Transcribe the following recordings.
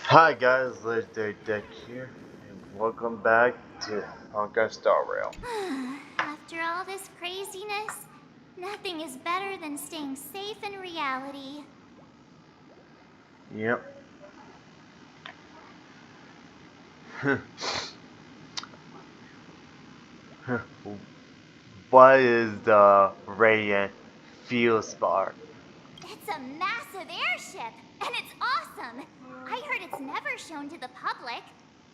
Hi guys, Legendary Deck here, and welcome back to Honkai Star Rail. After all this craziness, nothing is better than staying safe in reality. Yep. What is the Radiant Fuel Spar? It's a massive airship, and it's awesome. I heard it's never shown to the public.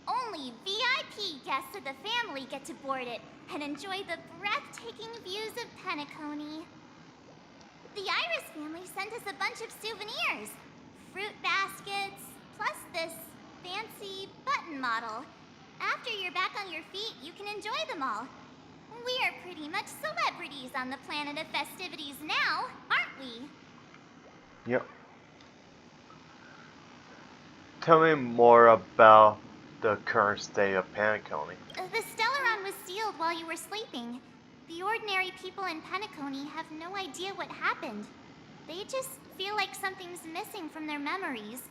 Only VIP guests of the family get to board it and enjoy the breathtaking views of Penacony. The Iris family sent us a bunch of souvenirs. Fruit baskets, plus this fancy button model. After you're back on your feet, you can enjoy them all. We are pretty much celebrities on the planet of festivities now, aren't we? Yep. Tell me more about the current state of Paniconi. The Stellaron was sealed while you were sleeping. The ordinary people in Penacony have no idea what happened. They just feel like something's missing from their memories.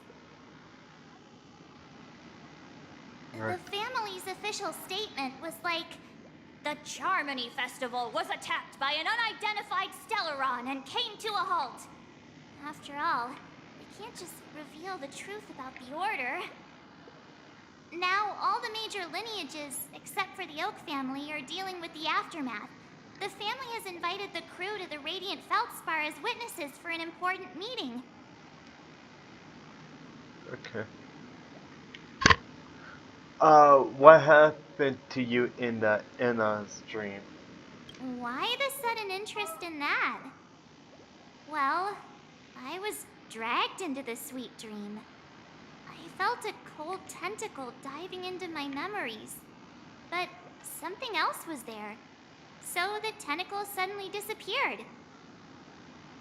Right. The family's official statement was like, "The Charmony Festival was attacked by an unidentified Stellaron and came to a halt." After all, they can't just reveal the truth about the Order. Now, all the major lineages, except for the Oak family, are dealing with the aftermath. The family has invited the crew to the Radiant Feldspar as witnesses for an important meeting. Okay. What happened to you in the stream? Why the sudden interest in that? Well, I was dragged into the sweet dream. I felt a cold tentacle diving into my memories. But something else was there. So the tentacle suddenly disappeared.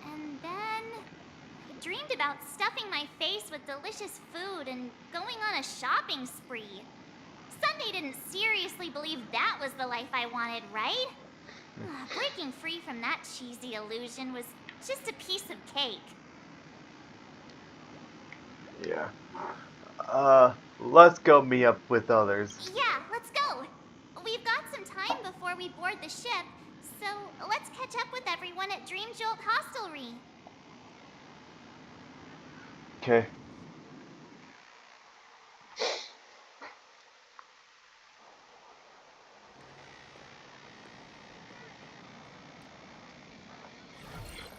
And then I dreamed about stuffing my face with delicious food and going on a shopping spree. Sunday didn't seriously believe that was the life I wanted, right? Breaking free from that cheesy illusion was just a piece of cake. Yeah. Let's go meet up with others. Yeah, let's go. We've got some time before we board the ship, so let's catch up with everyone at Dream Jolt Hostelry. Okay.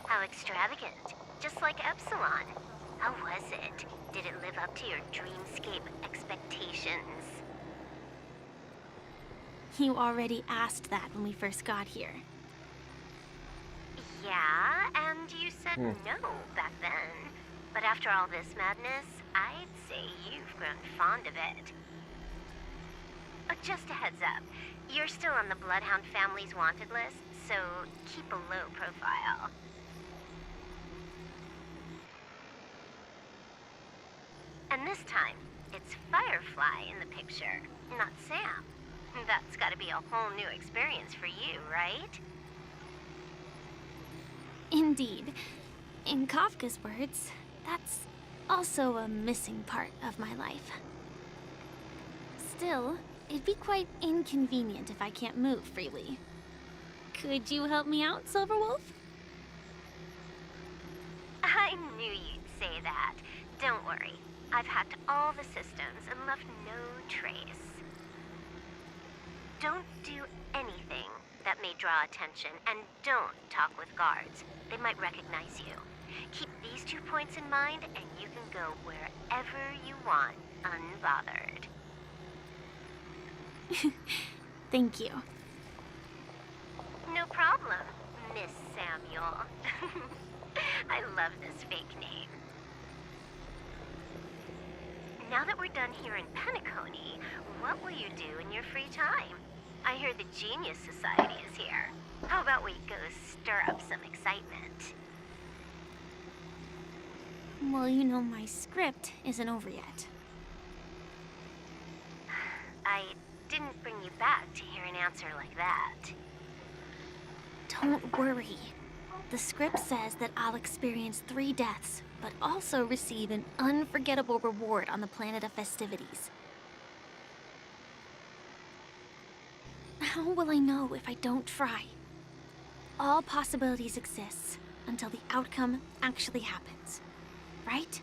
How extravagant. Just like Epsilon. How was it? Did it live up to your dreamscape expectations? You already asked that when we first got here. Yeah, and you said no back then. But after all this madness, I'd say you've grown fond of it. Oh, just a heads up. You're still on the Bloodhound family's wanted list, so keep a low profile. And this time, it's Firefly in the picture, not Sam. That's gotta be a whole new experience for you, right? Indeed. In Kafka's words, that's also a missing part of my life. Still, it'd be quite inconvenient if I can't move freely. Could you help me out, Silverwolf? I knew you'd say that. Don't worry. I've hacked all the systems and left no trace. Don't do anything that may draw attention, and don't talk with guards. They might recognize you. Keep these 2 points in mind, and you can go wherever you want, unbothered. Thank you. No problem, Miss Samuel. I love this fake name. Now that we're done here in Penacony, what will you do in your free time? I hear the Genius Society is here. How about we go stir up some excitement? Well, you know my script isn't over yet. I didn't bring you back to hear an answer like that. Don't worry. The script says that I'll experience 3 deaths but also receive an unforgettable reward on the planet of festivities. How will I know if I don't try? All possibilities exist until the outcome actually happens, right?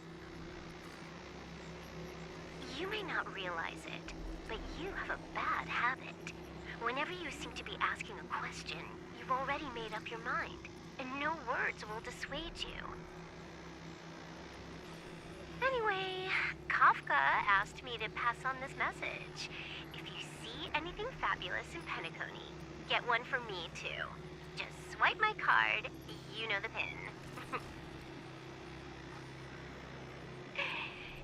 You may not realize it, but you have a bad habit. Whenever you seem to be asking a question, you've already made up your mind, and no words will dissuade you. Anyway, Kafka asked me to pass on this message. If you see anything fabulous in Penacony, get one for me too. Just swipe my card, you know the pin.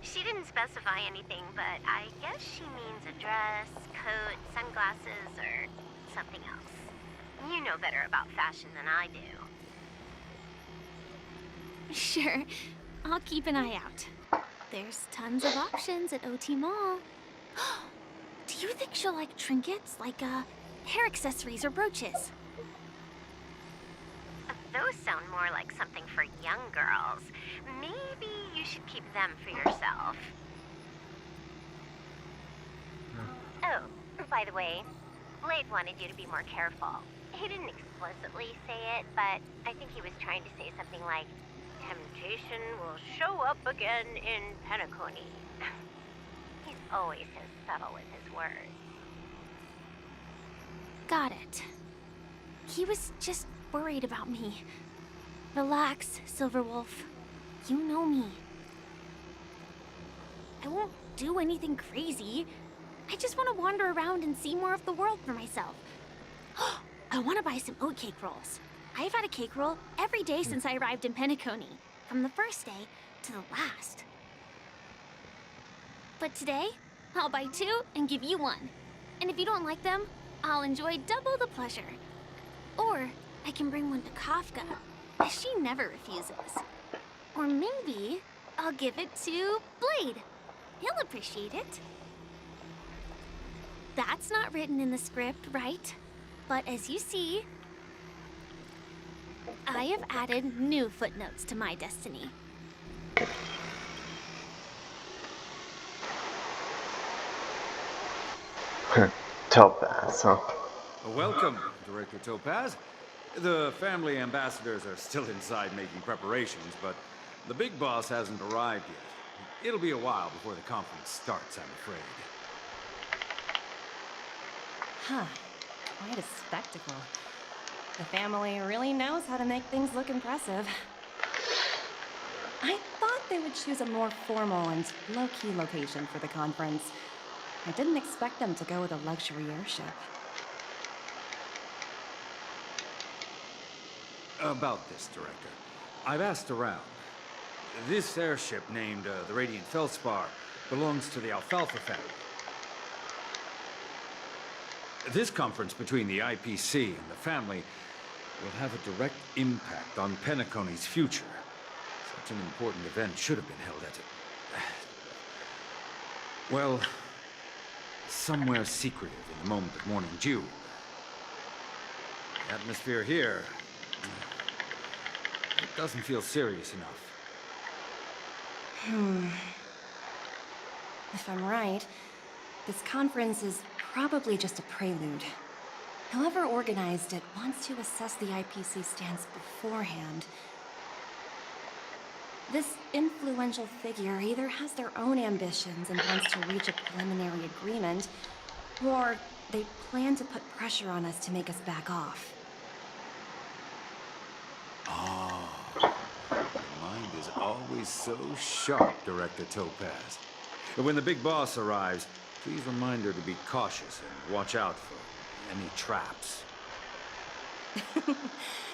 She didn't specify anything, but I guess she means a dress, coat, sunglasses, or something else. You know better about fashion than I do. Sure, I'll keep an eye out. There's tons of options at OT Mall. Do you think she'll like trinkets, like hair accessories or brooches? Those sound more like something for young girls. Maybe you should keep them for yourself. Oh, by the way, Blade wanted you to be more careful. He didn't explicitly say it, but I think he was trying to say something like, temptation will show up again in Penacony. He's always so subtle with his words. Got it. He was just worried about me. Relax, Silverwolf. You know me. I won't do anything crazy. I just want to wander around and see more of the world for myself. I want to buy some oatcake rolls. I've had a cake roll every day since I arrived in Penacony, from the first day to the last. But today, I'll buy 2 and give you 1. And if you don't like them, I'll enjoy double the pleasure. Or I can bring one to Kafka, as she never refuses. Or maybe I'll give it to Blade. He'll appreciate it. That's not written in the script, right? But as you see, I have added new footnotes to my destiny. Topaz, huh? Welcome, Director Topaz. The family ambassadors are still inside making preparations, but the big boss hasn't arrived yet. It'll be a while before the conference starts, I'm afraid. Huh. Quite a spectacle. The family really knows how to make things look impressive. I thought they would choose a more formal and low-key location for the conference. I didn't expect them to go with a luxury airship. About this, Director. I've asked around. This airship, named the Radiant Feldspar, belongs to the Alfalfa family. This conference between the IPC and the family will have a direct impact on Penacony's future. Such an important event should have been held at well, somewhere secretive in the moment of morning dew. The atmosphere here, it doesn't feel serious enough. If I'm right, this conference is probably just a prelude. Whoever organized it wants to assess the IPC stance beforehand. This influential figure either has their own ambitions and wants to reach a preliminary agreement, or they plan to put pressure on us to make us back off. Your mind is always so sharp, Director Topaz. But when the big boss arrives, please remind her to be cautious and watch out for any traps.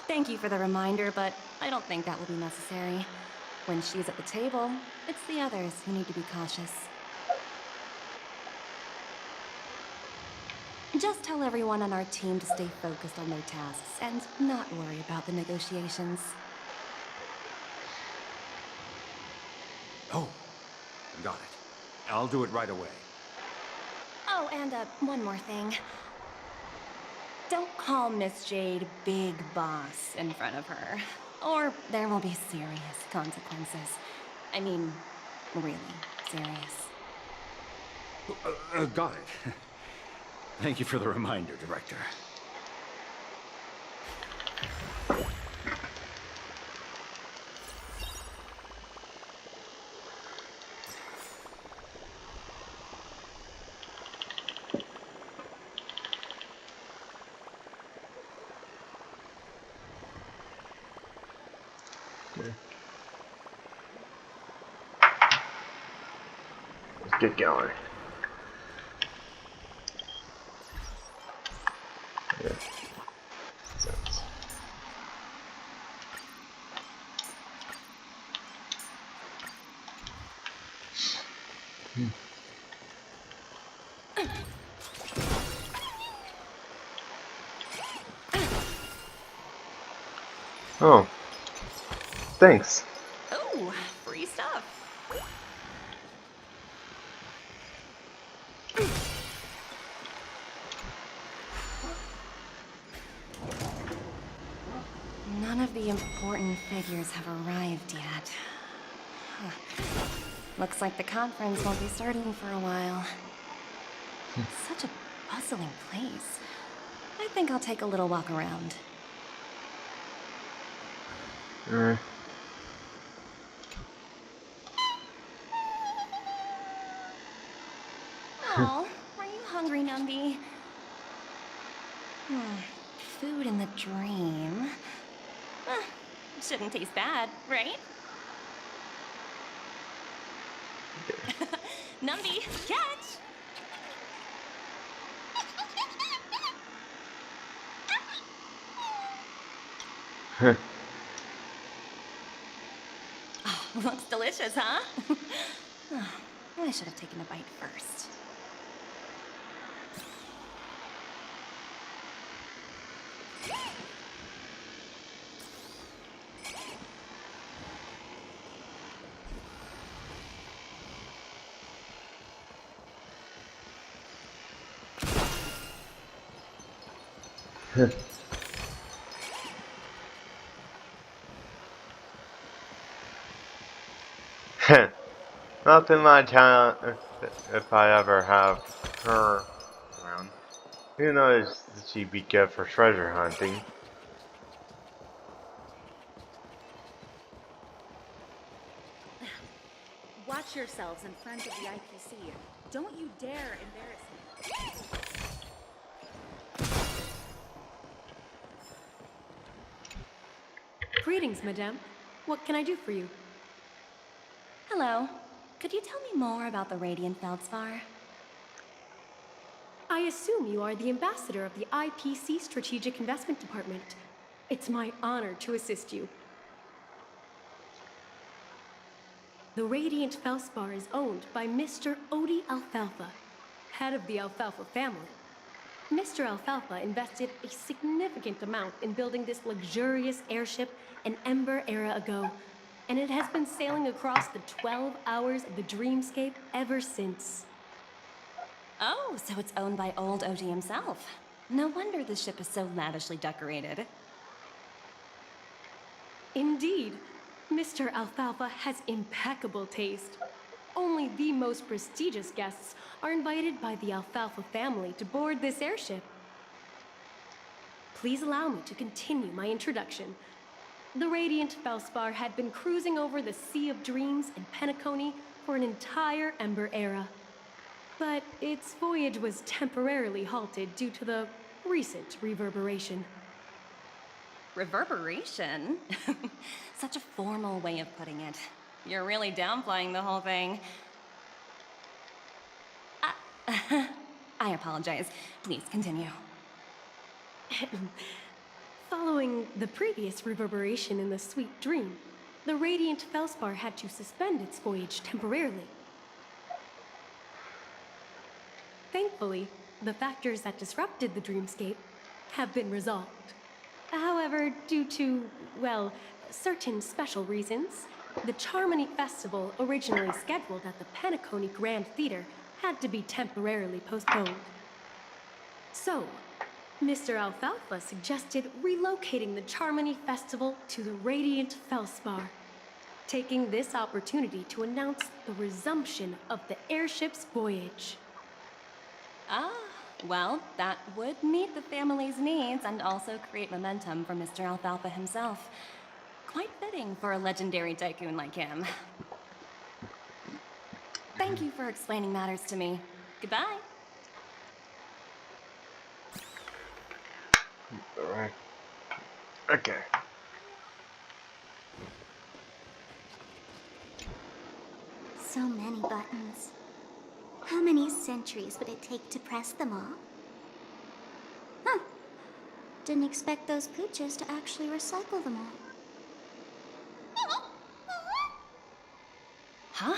Thank you for the reminder, but I don't think that will be necessary. When she's at the table, it's the others who need to be cautious. Just tell everyone on our team to stay focused on their tasks and not worry about the negotiations. Oh, got it. I'll do it right away. Oh, and one more thing. Don't call Miss Jade Big Boss in front of her. or there will be serious consequences. I mean, really serious. Got it. Thank you for the reminder, Director. Okay. Let's get going. Yeah. Sense. Oh, thanks. Oh, free stuff. None of the important figures have arrived yet. Huh. Looks like the conference won't be starting for a while. Such a bustling place. I think I'll take a little walk around. Oh, are you hungry, Numby? Food in the dream. Shouldn't taste bad, right? Numby, catch! Oh, looks delicious, huh? Oh, I should have taken a bite first. Nothing like how if I ever have her around. Who knows that she'd be good for treasure hunting. Watch yourselves in front of the IPC. Don't you dare embarrass me. Greetings, madame. What can I do for you? Hello. Could you tell me more about the Radiant Feldspar? I assume you are the ambassador of the IPC Strategic Investment Department. It's my honor to assist you. The Radiant Feldspar is owned by Mr. Odie Alfalfa, head of the Alfalfa family. Mr. Alfalfa invested a significant amount in building this luxurious airship an Ember era ago, and it has been sailing across the 12 hours of the dreamscape ever since. Oh, so it's owned by old Odie himself. No wonder the ship is so lavishly decorated. Indeed, Mr. Alfalfa has impeccable taste. Only the most prestigious guests are invited by the Alfalfa family to board this airship. Please allow me to continue my introduction. The Radiant Feldspar had been cruising over the Sea of Dreams in Penacony for an entire Ember era. But its voyage was temporarily halted due to the recent reverberation. Reverberation? Such a formal way of putting it. You're really downplaying the whole thing. I apologize. Please continue. Following the previous reverberation in the Sweet Dream, the Radiant Feldspar had to suspend its voyage temporarily. Thankfully, the factors that disrupted the dreamscape have been resolved. However, due to, well, certain special reasons, the Charmony Festival, originally scheduled at the Penacony Grand Theater, had to be temporarily postponed. So, Mr. Alfalfa suggested relocating the Charmony Festival to the Radiant Felspar, taking this opportunity to announce the resumption of the airship's voyage. Ah, well, that would meet the family's needs and also create momentum for Mr. Alfalfa himself. Quite fitting for a legendary tycoon like him. Thank you for explaining matters to me. Goodbye. Alright. Okay. So many buttons. How many centuries would it take to press them all? Huh. Didn't expect those pooches to actually recycle them all. Huh?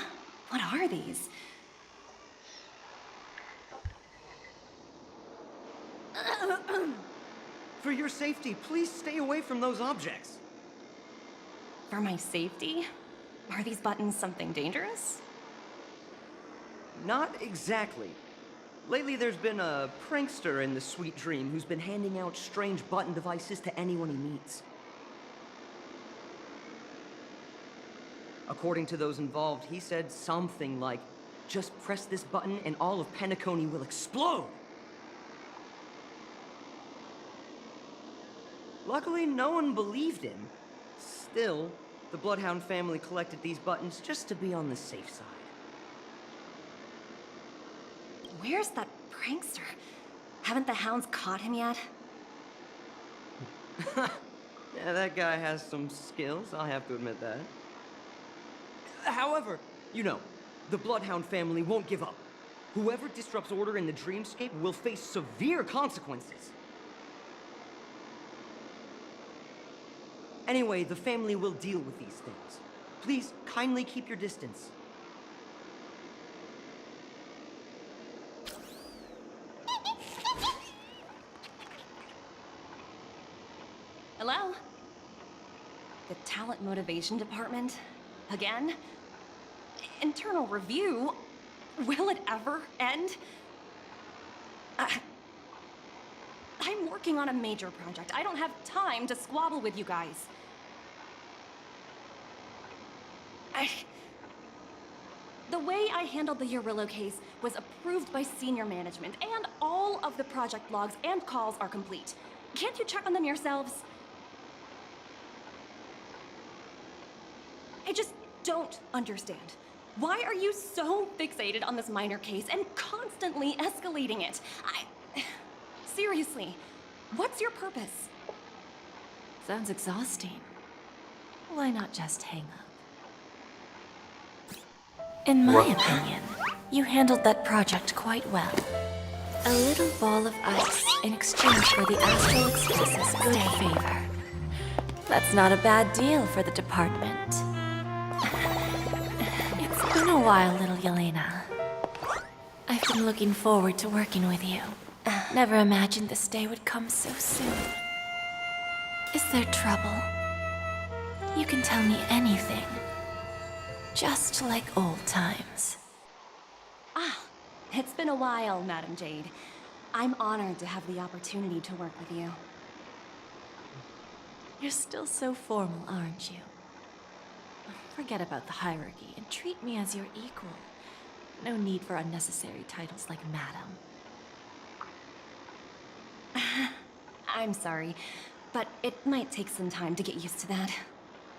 What are these? For your safety, please stay away from those objects. For my safety? Are these buttons something dangerous? Not exactly. Lately, there's been a prankster in the Sweet Dream who's been handing out strange button devices to anyone he meets. According to those involved, he said something like, "Just press this button and all of Penacony will explode!" Luckily, no one believed him. Still, the Bloodhound family collected these buttons just to be on the safe side. Where's that prankster? Haven't the hounds caught him yet? Yeah, that guy has some skills, I'll have to admit that. However, you know, the Bloodhound family won't give up. Whoever disrupts order in the dreamscape will face severe consequences. Anyway, the family will deal with these things. Please, kindly keep your distance. Hello? The talent motivation department? Again? Internal review? Will it ever end? I'm working on a major project. I don't have time to squabble with you guys. The way I handled the Urillo case was approved by senior management, and all of the project logs and calls are complete. Can't you check on them yourselves? I just don't understand. Why are you so fixated on this minor case and constantly escalating it? Seriously, what's your purpose? Sounds exhausting. Why not just hang up? In my opinion, you handled that project quite well. A little ball of ice in exchange for the Astral Express's good favor. That's not a bad deal for the department. It's been a while, little Yelena. I've been looking forward to working with you. Never imagined this day would come so soon. Is there trouble? You can tell me anything. Just like old times. Ah, it's been a while, Madam Jade. I'm honored to have the opportunity to work with you. You're still so formal, aren't you? Forget about the hierarchy and treat me as your equal. No need for unnecessary titles like Madam. I'm sorry, but it might take some time to get used to that.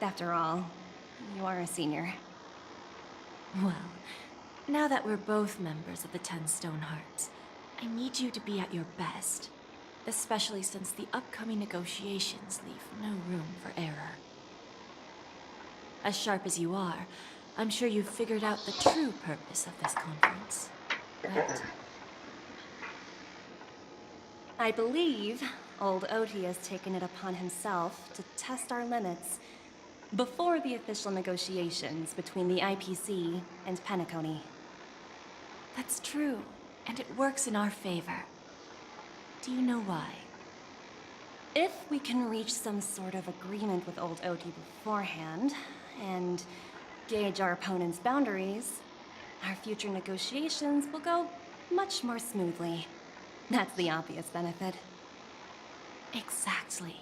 After all, you are a senior. Well, now that we're both members of the 10 Stone Hearts, I need you to be at your best. Especially since the upcoming negotiations leave no room for error. As sharp as you are, I'm sure you've figured out the true purpose of this conference. Right? I believe old Oti has taken it upon himself to test our limits before the official negotiations between the IPC and Penacony. That's true, and it works in our favor. Do you know why? If we can reach some sort of agreement with old Oti beforehand, and gauge our opponent's boundaries, our future negotiations will go much more smoothly. That's the obvious benefit. Exactly.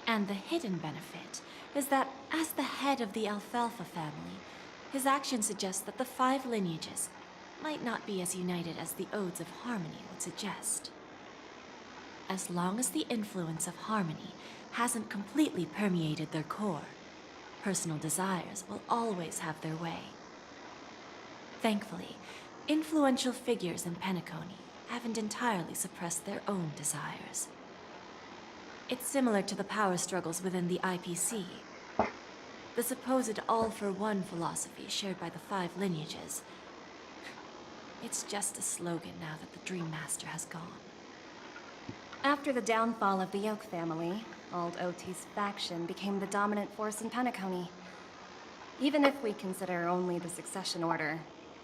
And the hidden benefit is that as the head of the Alfalfa family, his actions suggest that the 5 lineages might not be as united as the Odes of Harmony would suggest. As long as the influence of Harmony hasn't completely permeated their core, personal desires will always have their way. Thankfully, influential figures in Penacony haven't entirely suppressed their own desires. It's similar to the power struggles within the IPC. The supposed all-for-one philosophy shared by the 5 lineages. It's just a slogan now that the Dream Master has gone. After the downfall of the Yoke family, Old Oti's faction became the dominant force in Penacony. Even if we consider only the succession order,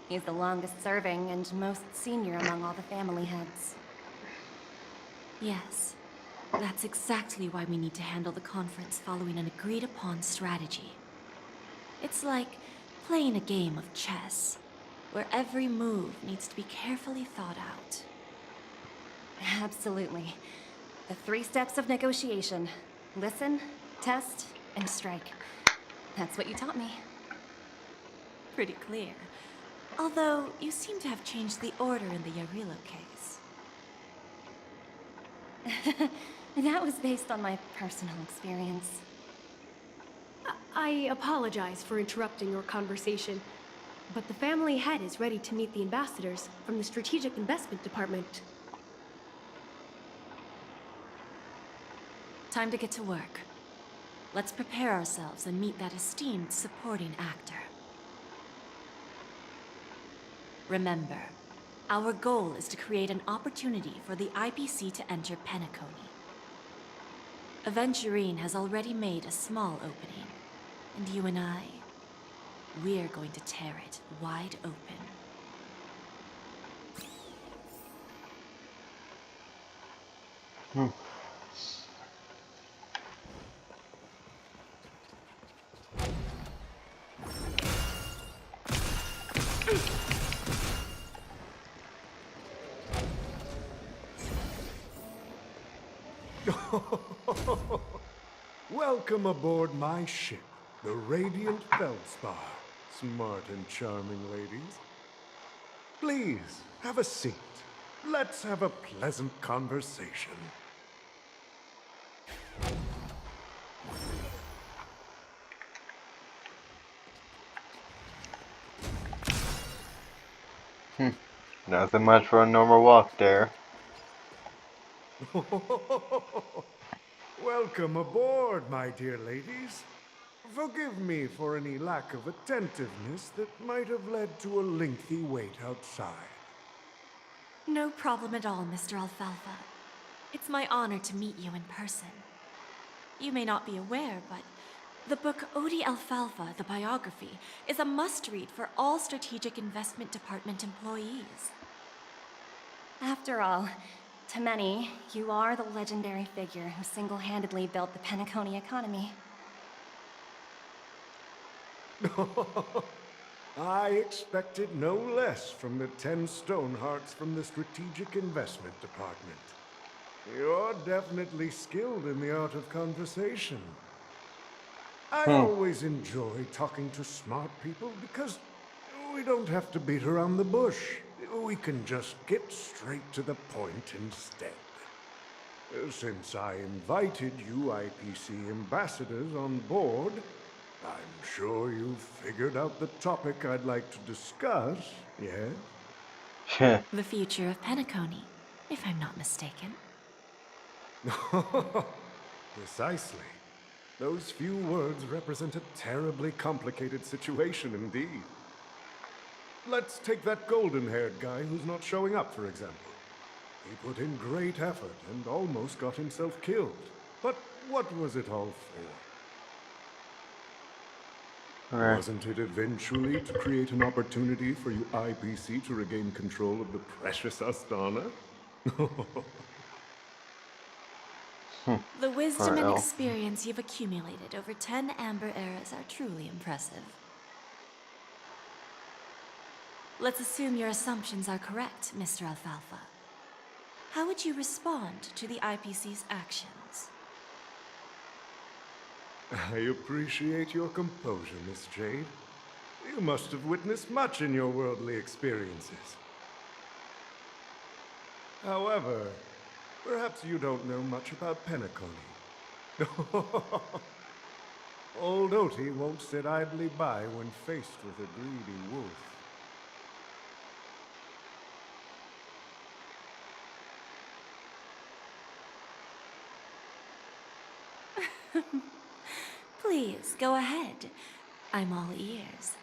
he's the longest serving and most senior among all the family heads. Yes, that's exactly why we need to handle the conference following an agreed-upon strategy. It's like playing a game of chess, where every move needs to be carefully thought out. Absolutely. The 3 steps of negotiation. Listen, test, and strike. That's what you taught me. Pretty clear. Although, you seem to have changed the order in the Yarilo case. That was based on my personal experience. I apologize for interrupting your conversation, but the family head is ready to meet the ambassadors from the Strategic Investment Department. Time to get to work. Let's prepare ourselves and meet that esteemed supporting actor. Remember, our goal is to create an opportunity for the IPC to enter Penacony. Aventurine has already made a small opening, and you and I, we're going to tear it wide open. Welcome aboard my ship, the Radiant Feldspar. Smart and charming ladies. Please, have a seat. Let's have a pleasant conversation. Nothing much for a normal walk there. Welcome aboard, my dear ladies. Forgive me for any lack of attentiveness that might have led to a lengthy wait outside. No problem at all, Mr. Alfalfa. It's my honor to meet you in person. You may not be aware, but the book Odi Alfalfa, the biography, is a must-read for all Strategic Investment Department employees. After all, to many, you are the legendary figure who single-handedly built the Penacony economy. I expected no less from the 10 Stonehearts from the Strategic Investment Department. You're definitely skilled in the art of conversation. I always enjoy talking to smart people because we don't have to beat around the bush. We can just get straight to the point instead. Since I invited you IPC ambassadors on board, I'm sure you've figured out the topic I'd like to discuss, yes? The future of Penacony, if I'm not mistaken. Precisely. Those few words represent a terribly complicated situation indeed. Let's take that golden-haired guy who's not showing up, for example. He put in great effort and almost got himself killed. But what was it all for? Wasn't it eventually to create an opportunity for you IPC to regain control of the precious Astana? The wisdom and experience you've accumulated over 10 Amber Eras are truly impressive. Let's assume your assumptions are correct, Mr. Alfalfa. How would you respond to the IPC's actions? I appreciate your composure, Miss Jade. You must have witnessed much in your worldly experiences. However, perhaps you don't know much about Penacony. Old Oti won't sit idly by when faced with a greedy wolf. Please, go ahead. I'm all ears.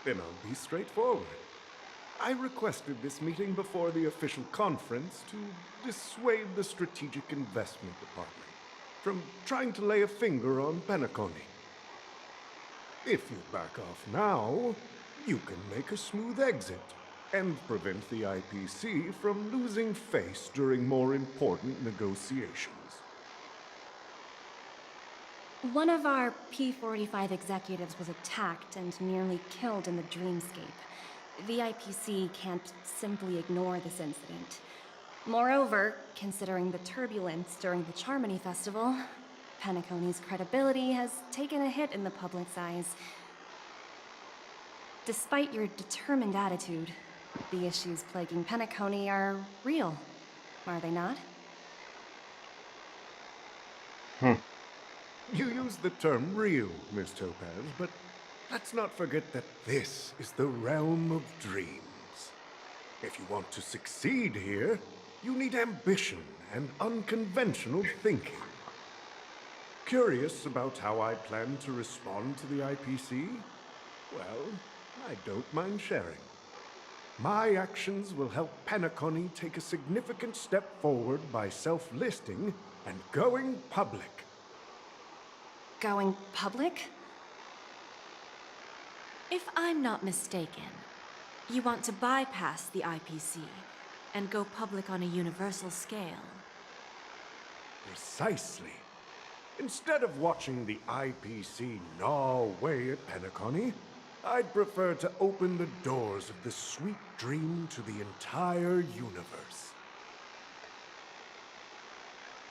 Then I'll be straightforward. I requested this meeting before the official conference to dissuade the Strategic Investment Department from trying to lay a finger on Penacony. If you back off now, you can make a smooth exit and prevent the IPC from losing face during more important negotiations. One of our P-45 executives was attacked and nearly killed in the dreamscape. The IPC can't simply ignore this incident. Moreover, considering the turbulence during the Charmony Festival, Penacony's credibility has taken a hit in the public's eyes. Despite your determined attitude, the issues plaguing Penacony are real, are they not? You use the term real, Miss Topaz, but let's not forget that this is the realm of dreams. If you want to succeed here, you need ambition and unconventional thinking. Curious about how I plan to respond to the IPC? Well, I don't mind sharing. My actions will help Penacony take a significant step forward by self-listing and going public. Going public? If I'm not mistaken, you want to bypass the IPC and go public on a universal scale. Precisely. Instead of watching the IPC gnaw away at Penacony, I'd prefer to open the doors of the sweet dream to the entire universe.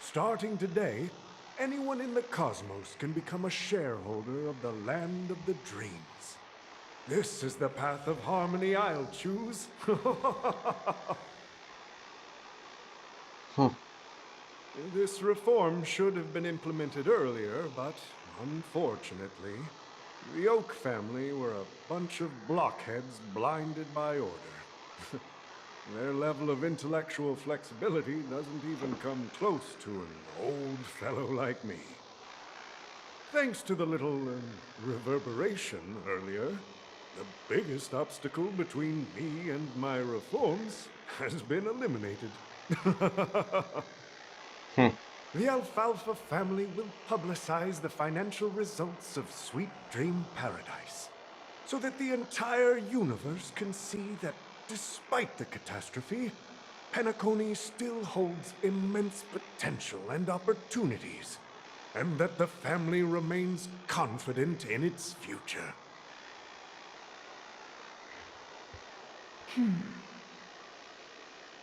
Starting today, anyone in the cosmos can become a shareholder of the land of the dreams. This is the path of harmony I'll choose. This reform should have been implemented earlier, but unfortunately, the Oak family were a bunch of blockheads blinded by order. Their level of intellectual flexibility doesn't even come close to an old fellow like me. Thanks to the little reverberation earlier, the biggest obstacle between me and my reforms has been eliminated. The Alfalfa family will publicize the financial results of Sweet Dream Paradise, so that the entire universe can see that despite the catastrophe, Penacony still holds immense potential and opportunities, and that the family remains confident in its future.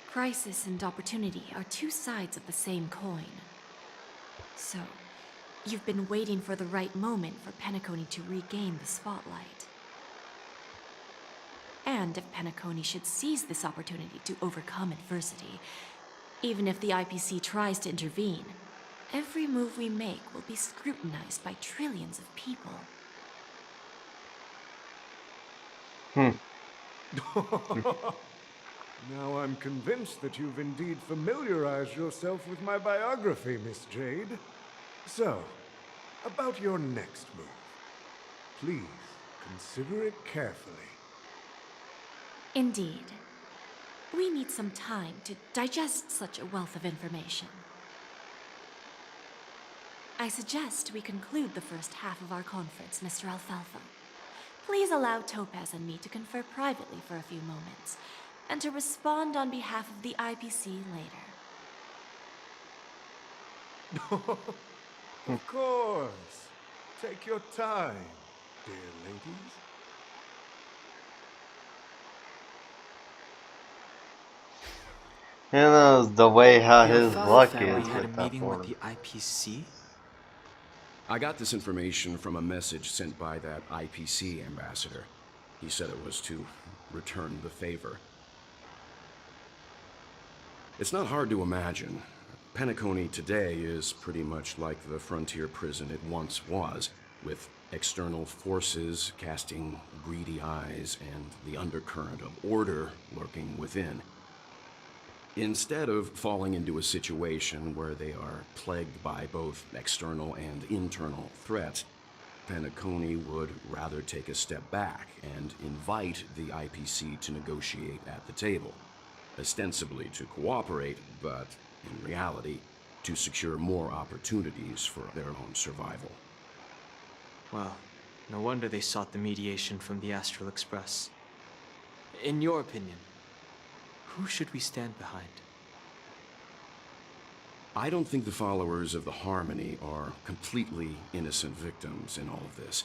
Crisis and opportunity are two sides of the same coin. So, you've been waiting for the right moment for Penacony to regain the spotlight. And if Penacony should seize this opportunity to overcome adversity, even if the IPC tries to intervene, every move we make will be scrutinized by trillions of people. Now I'm convinced that you've indeed familiarized yourself with my biography, Miss Jade. So, about your next move. Please, consider it carefully. Indeed. We need some time to digest such a wealth of information. I suggest we conclude the first half of our conference, Mr. Alfalfa. Please allow Topaz and me to confer privately for a few moments, and to respond on behalf of the IPC later. Of course. Take your time, dear ladies. Who knows the way how The his Alfalfa luck family is had a with that meeting with form. the IPC? I got this information from a message sent by that IPC ambassador. He said it was to return the favor. It's not hard to imagine. Penacony today is pretty much like the frontier prison it once was, with external forces casting greedy eyes and the undercurrent of order lurking within. Instead of falling into a situation where they are plagued by both external and internal threats, Penacony would rather take a step back and invite the IPC to negotiate at the table, ostensibly to cooperate, but in reality, to secure more opportunities for their own survival. Well, no wonder they sought the mediation from the Astral Express. In your opinion, who should we stand behind? I don't think the followers of the Harmony are completely innocent victims in all of this.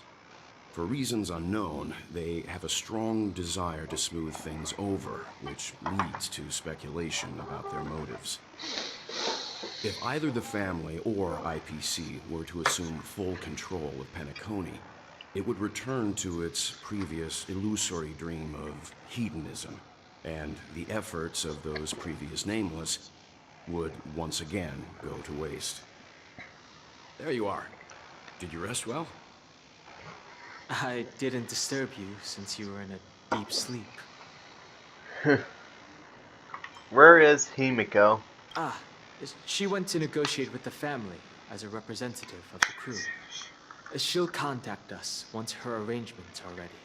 For reasons unknown, they have a strong desire to smooth things over, which leads to speculation about their motives. If either the family or IPC were to assume full control of Penacony, it would return to its previous illusory dream of hedonism, and the efforts of those previous nameless would once again go to waste. There you are. Did you rest well? I didn't disturb you since you were in a deep sleep. Where is Himiko? Ah, she went to negotiate with the family as a representative of the crew. She'll contact us once her arrangements are ready.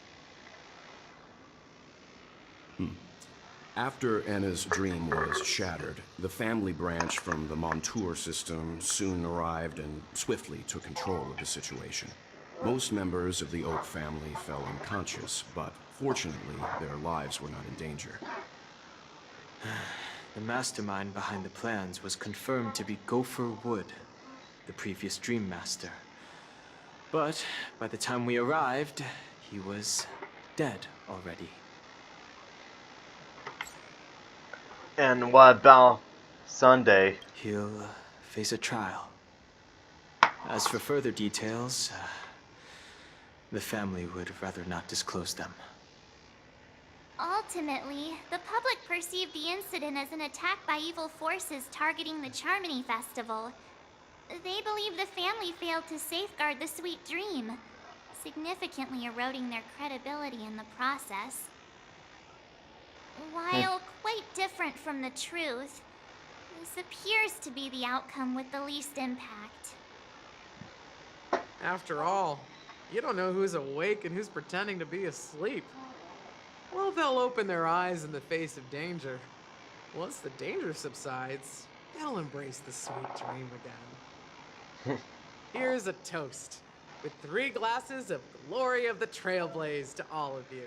After Anna's dream was shattered, the family branch from the Montour system soon arrived and swiftly took control of the situation. Most members of the Oak family fell unconscious, but fortunately, their lives were not in danger. The mastermind behind the plans was confirmed to be Gopher Wood, the previous Dream Master. But by the time we arrived, he was dead already. And what about Sunday? He'll face a trial. As for further details, the family would rather not disclose them. Ultimately, the public perceived the incident as an attack by evil forces targeting the Charmony Festival. They believe the family failed to safeguard the Sweet Dream, significantly eroding their credibility in the process. While quite different from the truth, this appears to be the outcome with the least impact. After all, you don't know who's awake and who's pretending to be asleep. Well, they'll open their eyes in the face of danger. Once the danger subsides, they'll embrace the sweet dream again. Here's a toast, with 3 glasses of glory of the Trailblaze to all of you.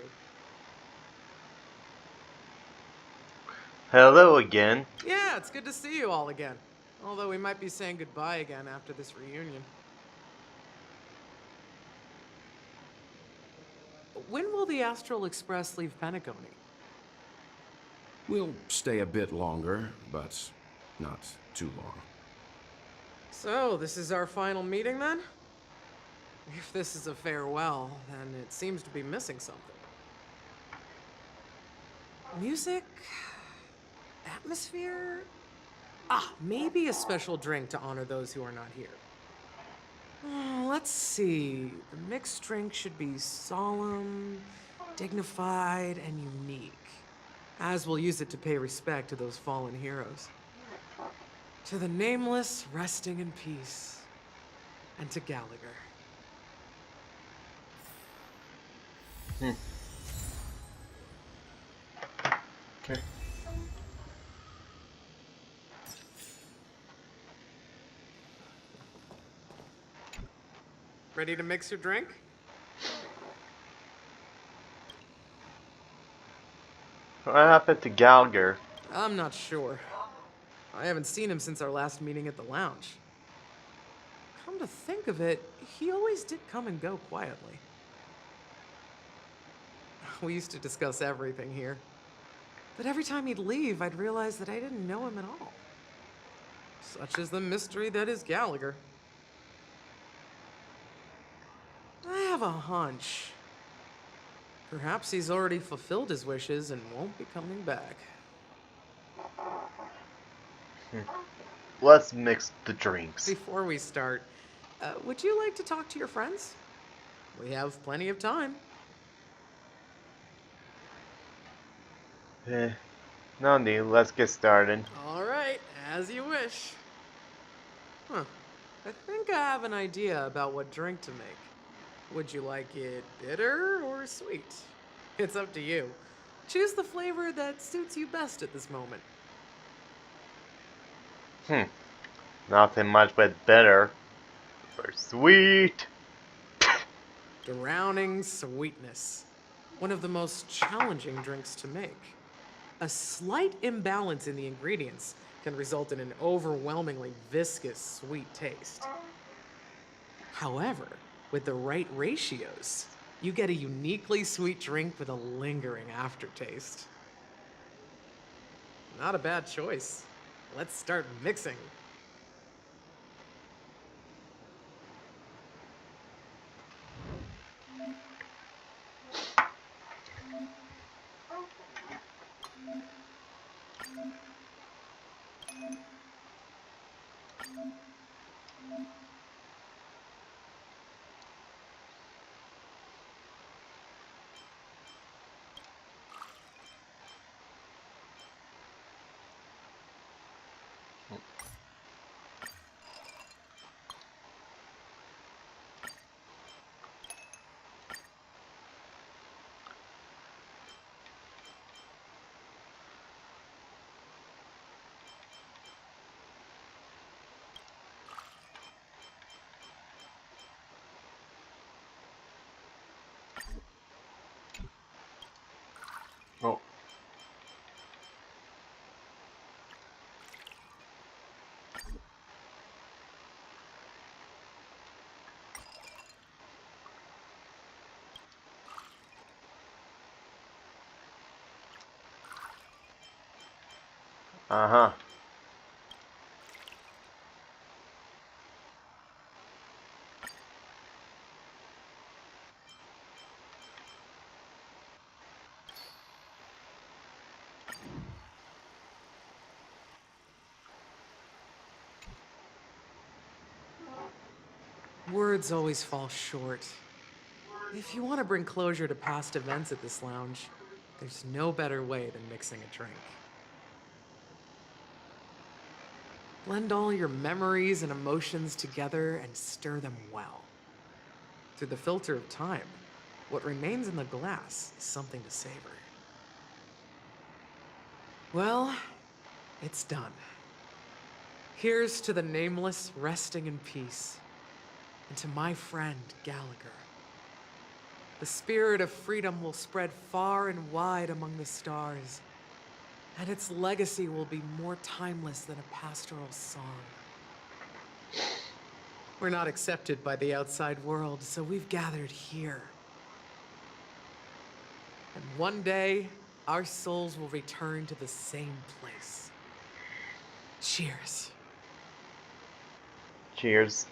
Hello again. Yeah, it's good to see you all again. Although we might be saying goodbye again after this reunion. When will the Astral Express leave Penacony? We'll stay a bit longer, but not too long. So, this is our final meeting then? If this is a farewell, then it seems to be missing something. Music? Atmosphere? Ah, maybe a special drink to honor those who are not here. Let's see. The mixed drink should be solemn, dignified, and unique. As we'll use it to pay respect to those fallen heroes. To the nameless, resting in peace. And to Gallagher. Okay. Ready to mix your drink? What happened to Gallagher? I'm not sure. I haven't seen him since our last meeting at the lounge. Come to think of it, he always did come and go quietly. We used to discuss everything here. But every time he'd leave, I'd realize that I didn't know him at all. Such is the mystery that is Gallagher. I have a hunch. Perhaps he's already fulfilled his wishes and won't be coming back. Let's mix the drinks. Before we start, would you like to talk to your friends? We have plenty of time. No need, let's get started. All right, as you wish. Huh. I think I have an idea about what drink to make. Would you like it bitter or sweet? It's up to you. Choose the flavor that suits you best at this moment. Nothing much but bitter. Or sweet. Drowning sweetness. One of the most challenging drinks to make. A slight imbalance in the ingredients can result in an overwhelmingly viscous sweet taste. However, with the right ratios, you get a uniquely sweet drink with a lingering aftertaste. Not a bad choice. Let's start mixing. Oh. Uh-huh. Words always fall short. If you want to bring closure to past events at this lounge, there's no better way than mixing a drink. Blend all your memories and emotions together and stir them well. Through the filter of time, what remains in the glass is something to savor. Well, it's done. Here's to the nameless resting in peace, and to my friend Gallagher. The spirit of freedom will spread far and wide among the stars, and its legacy will be more timeless than a pastoral song. We're not accepted by the outside world, so we've gathered here. And one day, our souls will return to the same place. Cheers. Cheers.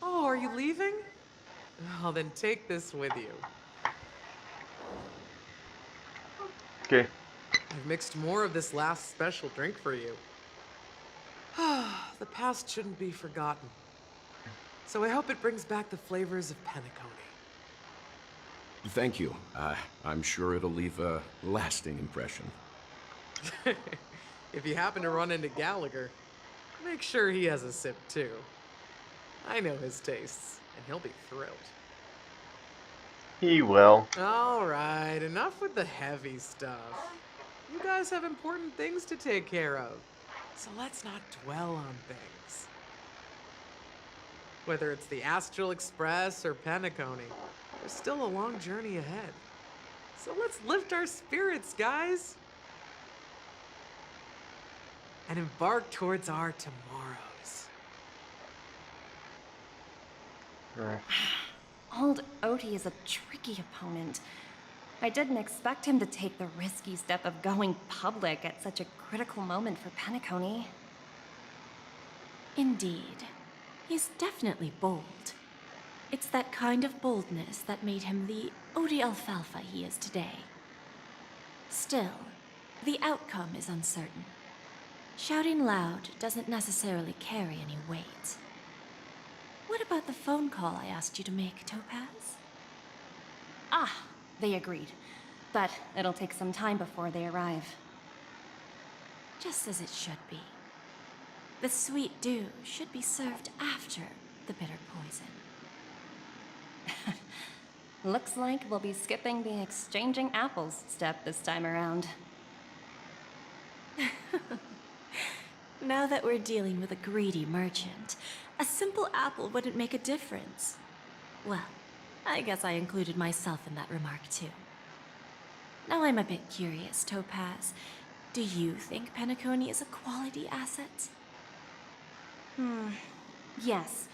Oh, are you leaving? Well, then take this with you. Okay. I've mixed more of this last special drink for you. The past shouldn't be forgotten. So I hope it brings back the flavors of Penacony. Thank you. I'm sure it'll leave a lasting impression. If you happen to run into Gallagher, make sure he has a sip too. I know his tastes, and he'll be thrilled. He will. All right, enough with the heavy stuff. You guys have important things to take care of. So let's not dwell on things. Whether it's the Astral Express or Penacony, there's still a long journey ahead. So let's lift our spirits, guys, and embark towards our tomorrows. Old Odie is a tricky opponent. I didn't expect him to take the risky step of going public at such a critical moment for Penacony. Indeed. He's definitely bold. It's that kind of boldness that made him the Odie Alfalfa he is today. Still, the outcome is uncertain. Shouting loud doesn't necessarily carry any weight. What about the phone call I asked you to make, Topaz? Ah, they agreed. But it'll take some time before they arrive. Just as it should be. The sweet dew should be served after the bitter poison. Looks like we'll be skipping the exchanging apples step this time around. Now that we're dealing with a greedy merchant, a simple apple wouldn't make a difference. Well, I guess I included myself in that remark too. Now I'm a bit curious, Topaz. Do you think Penacony is a quality asset? Yes.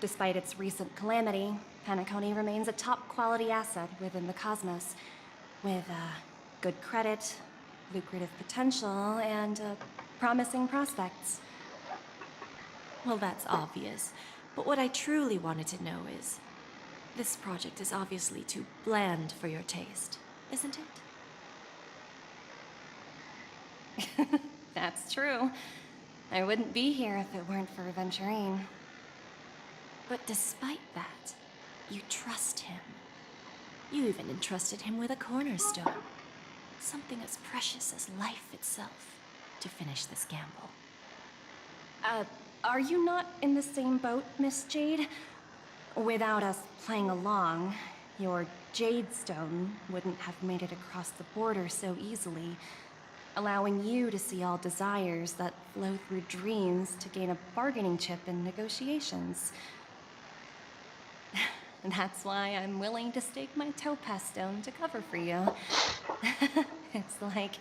Despite its recent calamity, Penacony remains a top quality asset within the cosmos, with good credit, lucrative potential, and promising prospects. Well, that's obvious. But what I truly wanted to know is, this project is obviously too bland for your taste, isn't it? That's true. I wouldn't be here if it weren't for Venturine. But despite that, you trust him. You even entrusted him with a cornerstone. Something as precious as life itself, to finish this gamble. Are you not in the same boat, Miss Jade? Without us playing along, your Jade Stone wouldn't have made it across the border so easily, allowing you to see all desires that flow through dreams to gain a bargaining chip in negotiations. That's why I'm willing to stake my Topaz Stone to cover for you. It's like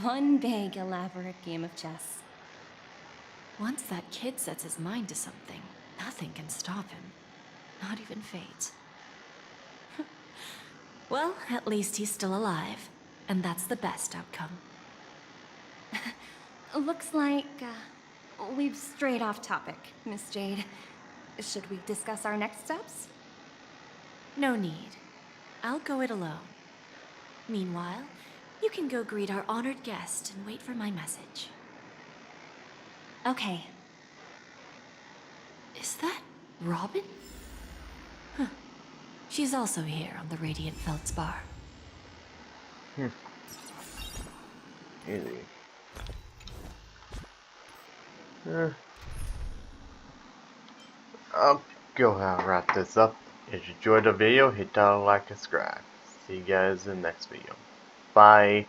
one big, elaborate game of chess. Once that kid sets his mind to something, nothing can stop him. Not even fate. Well, at least he's still alive, and that's the best outcome. Looks like we've strayed off topic, Miss Jade. Should we discuss our next steps? No need. I'll go it alone. Meanwhile, you can go greet our honored guest and wait for my message. Okay. Is that Robin? Huh. She's also here on the Radiant Feldspar. Easy. I'll go ahead and wrap this up. If you enjoyed the video, hit that like and subscribe. See you guys in the next video. Bye.